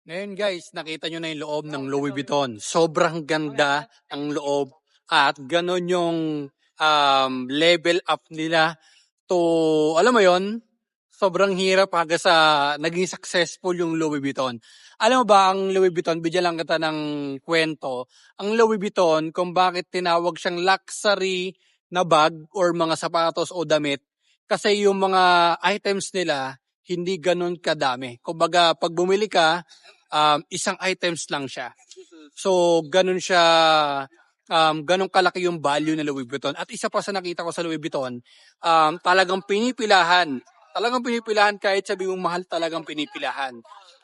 Ngayon guys, nakita nyo na yung loob ng Louis Vuitton. Sobrang ganda ang loob at ganon yung level up nila to, alam mo yon, sobrang hirap hanggang sa naging successful yung Louis Vuitton. Alam mo ba, ang Louis Vuitton, bigyan lang kita ng kwento, ang Louis Vuitton, kung bakit tinawag siyang luxury na bag or mga sapatos o damit, kasi yung mga items nila, hindi ganun kadami. Kumbaga, pag bumili ka, isang items lang siya. So, ganun siya, ganun kalaki yung value ng Louis Vuitton. At isa pa sa nakita ko sa Louis Vuitton, talagang pinipilahan kahit sabi mong mahal, talagang pinipilahan.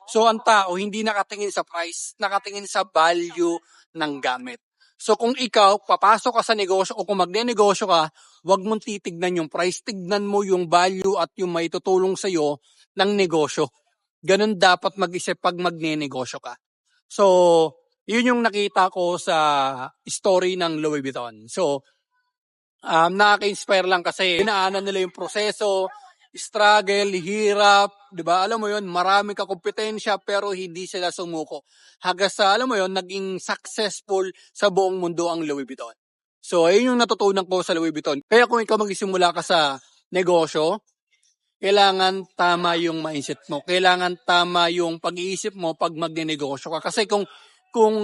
So, ang tao hindi nakatingin sa price, nakatingin sa value ng gamit. So, kung ikaw, papasok ka sa negosyo o kung magne-negosyo ka, wag mong titignan yung price, tignan mo yung value at yung may tutulong sa'yo ng negosyo. Ganun dapat mag-isip pag magne-negosyo ka. So, yun yung nakita ko sa story ng Louis Vuitton. So, nakaka-inspire lang kasi dinaanan nila yung proseso, struggle, hirap, 'di ba? Alam mo yun, marami ka kompetensya pero hindi sila sumuko. Hanggang sa, alam mo yun, naging successful sa buong mundo ang Louis Vuitton. So, ayun yung natutunan ko sa Louis Vuitton. Kaya kung ikaw magsisimula ka sa negosyo, kailangan tama yung mindset mo. Kailangan tama yung pag-iisip mo pag magne-negosyo ka. Kasi kung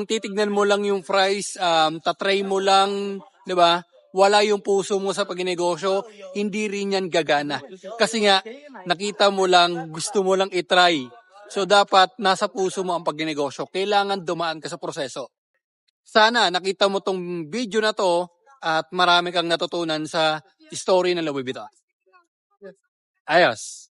titignan mo lang yung price, tatry mo lang, 'di ba? Wala yung puso mo sa pagnegosyo, hindi rin yan gagana. Kasi nga, nakita mo lang, gusto mo lang itry. So, dapat nasa puso mo ang pagnegosyo. Kailangan dumaan ka sa proseso. Sana nakita mo tong video na to at marami kang natutunan sa story ng Louis Vuitton. Ayos.